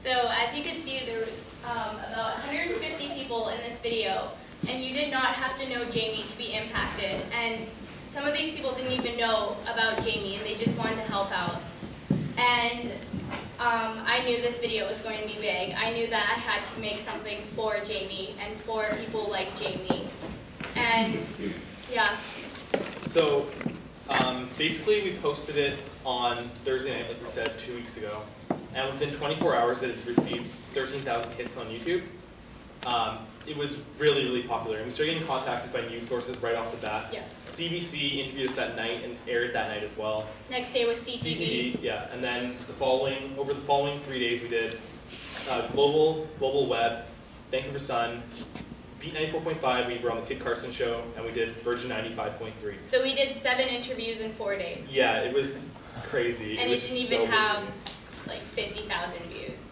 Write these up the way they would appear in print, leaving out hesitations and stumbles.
So as you can see, there was about 150 people in this video, and you did not have to know Jamie to be impacted. And some of these people didn't even know about Jamie, and they just wanted to help out. And I knew this video was going to be big. I knew that I had to make something for Jamie and for people like Jamie. And yeah. So basically we posted it on Thursday night, like we said, 2 weeks ago. And within 24 hours it had received 13,000 hits on YouTube. It was really, really popular. And we started getting contacted by news sources right off the bat. Yeah. CBC interviewed us that night and aired that night as well. Next day was CTV. Yeah, and then over the following 3 days we did Global Web, Vancouver Sun, Beat 94.5, we were on the Kid Carson show, and we did Virgin 95.3. So we did 7 interviews in 4 days. Yeah, it was crazy. And it didn't even have like 50,000 views.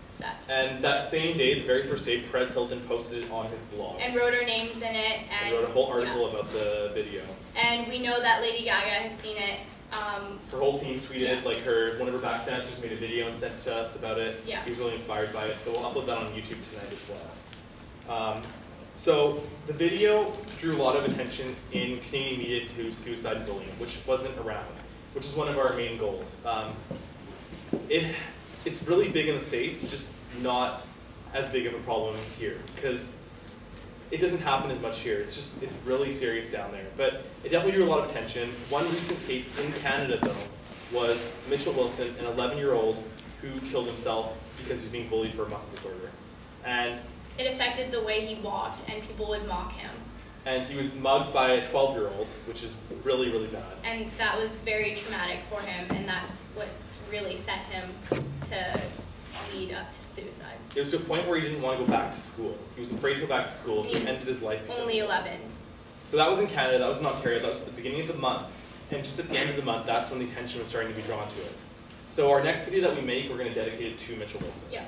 And that same day, the very first day, Perez Hilton posted it on his blog. And wrote our names in it. And wrote a whole article about the video. And we know that Lady Gaga has seen it. Her whole team tweeted, like one of her back dancers made a video and sent it to us about it. Yeah. He's really inspired by it, so we'll upload that on YouTube tonight as well. So the video drew a lot of attention in Canadian media to suicide and bullying, which wasn't around, which is one of our main goals. It's really big in the States, just not as big of a problem here, because it doesn't happen as much here. It's really serious down there. But it definitely drew a lot of attention. One recent case in Canada, though, was Mitchell Wilson, an 11-year-old who killed himself because he was being bullied for a muscle disorder. And it affected the way he walked, and people would mock him. And he was mugged by a 12-year-old, which is really, really bad. And that was very traumatic for him, and that's what really set him to lead up to suicide. It was to a point where he didn't want to go back to school. He was afraid to go back to school, so he ended his life. Only 11. So that was in Canada, that was in Ontario, that was at the beginning of the month. And just at the end of the month, that's when the attention was starting to be drawn to it. So our next video that we make, we're going to dedicate it to Mitchell Wilson. Yeah.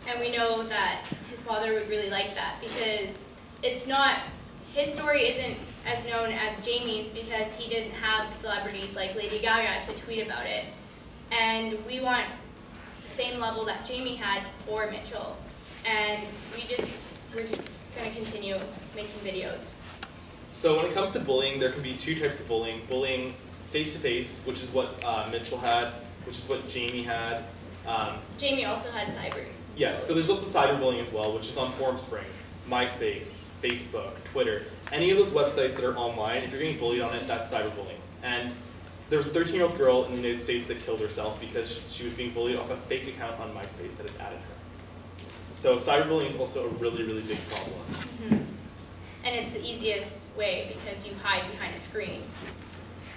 And we know that his father would really like that, because his story isn't as known as Jamie's, because he didn't have celebrities like Lady Gaga to tweet about it. And we want the same level that Jamie had for Mitchell. And we're just going to continue making videos. So when it comes to bullying, there can be 2 types of bullying. Bullying face-to-face, which is what Mitchell had, which is what Jamie had. Jamie also had cyber. Yeah, so there's also cyberbullying as well, which is on ForumSpring, MySpace, Facebook, Twitter. Any of those websites that are online, if you're getting bullied on it, that's cyberbullying. And there was a 13-year-old girl in the United States that killed herself because she was being bullied off a fake account on MySpace that had added her. So cyberbullying is also a really, really big problem. Mm-hmm. And it's the easiest way because you hide behind a screen.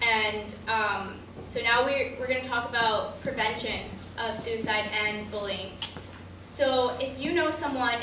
And so now we're going to talk about prevention of suicide and bullying. So if you know someone,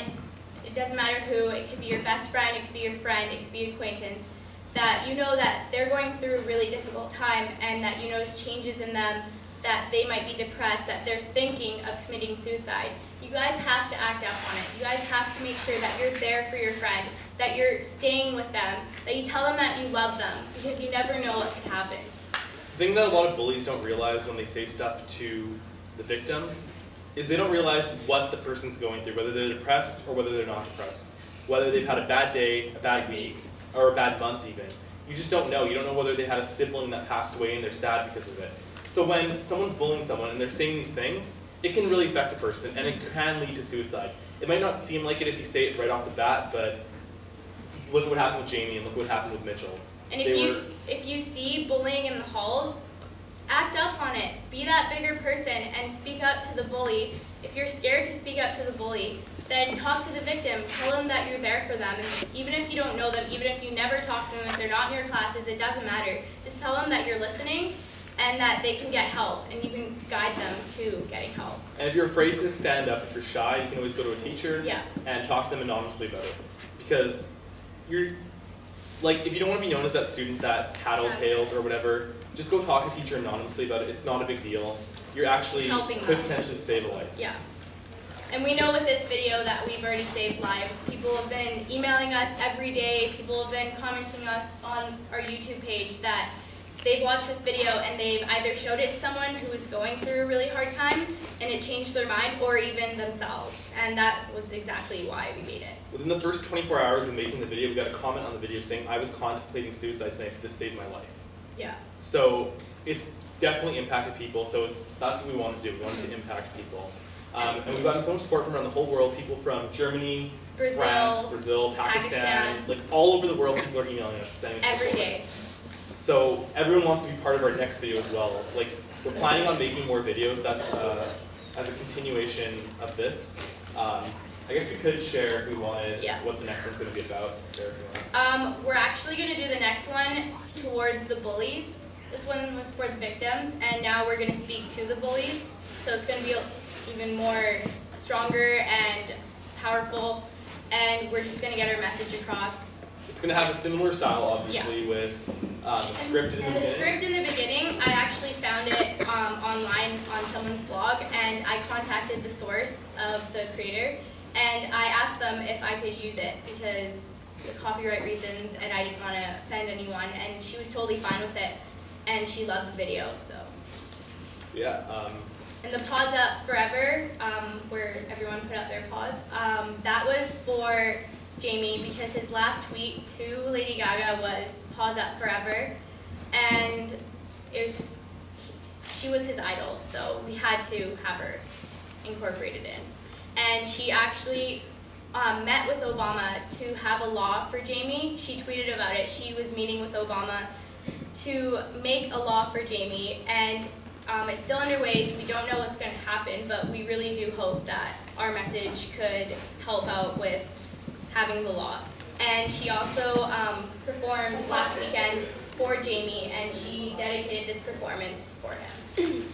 it doesn't matter who, it could be your best friend, it could be your friend, it could be an acquaintance, that you know that they're going through a really difficult time and that you notice changes in them, that they might be depressed, that they're thinking of committing suicide, you guys have to act up on it. You guys have to make sure that you're there for your friend, that you're staying with them, that you tell them that you love them, because you never know what could happen. The thing that a lot of bullies don't realize when they say stuff to the victims is they don't realize what the person's going through, whether they're depressed or whether they're not depressed, whether they've had a bad day, a bad week, or a bad month even. You just don't know. You don't know whether they had a sibling that passed away and they're sad because of it. So when someone's bullying someone and they're saying these things, it can really affect a person and it can lead to suicide. It might not seem like it if you say it right off the bat, but look at what happened with Jamie and look what happened with Mitchell. And if you see bullying in the halls, act up on it. Be that bigger person and speak up to the bully. If you're scared to speak up to the bully, then talk to the victim. Tell them that you're there for them. And even if you don't know them, even if you never talk to them, if they're not in your classes, it doesn't matter. Just tell them that you're listening and that they can get help and you can guide them to getting help. And if you're afraid to stand up, if you're shy, you can always go to a teacher and talk to them anonymously about it. Because if you don't want to be known as that student that tattletaled or whatever, just go talk to a teacher anonymously about it. It's not a big deal. You're actually could potentially save a life. Yeah. And we know with this video that we've already saved lives. People have been emailing us every day. People have been commenting us on our YouTube page that they've watched this video and they've either showed it to someone who was going through a really hard time and it changed their mind, or even themselves. And that was exactly why we made it. Within the first 24 hours of making the video, we got a comment on the video saying, "I was contemplating suicide tonight, this saved my life." Yeah. So it's definitely impacted people, so that's what we wanted to do. We wanted to impact people. And we've gotten so much support from around the whole world, people from Germany, France, Brazil, Pakistan, like all over the world, people are emailing us, sending us every day. So everyone wants to be part of our next video as well. Like, we're planning on making more videos. That's as a continuation of this. I guess we could share if we wanted what the next one's going to be about. We're actually going to do the next one towards the bullies. This one was for the victims, and now we're going to speak to the bullies. So it's going to be even more stronger and powerful, and we're just going to get our message across. It's going to have a similar style, obviously, with the script in the beginning. The script in the beginning, I actually found it online on someone's blog, and I contacted the source of the creator, and I asked them if I could use it because the copyright reasons, and I didn't want to offend anyone, and she was totally fine with it, and she loved the video, so yeah. And the Paws Up Forever, where everyone put out their paws, that was for Jamie because his last tweet to Lady Gaga was Paws Up Forever, and it was just, she was his idol, so we had to have her incorporated in. And she actually met with Obama to have a law for Jamie. She tweeted about it. She was meeting with Obama to make a law for Jamie, and it's still underway, so we don't know what's going to happen, but we really do hope that our message could help out with having the law. And she also performed last weekend for Jamie, and she dedicated this performance for him.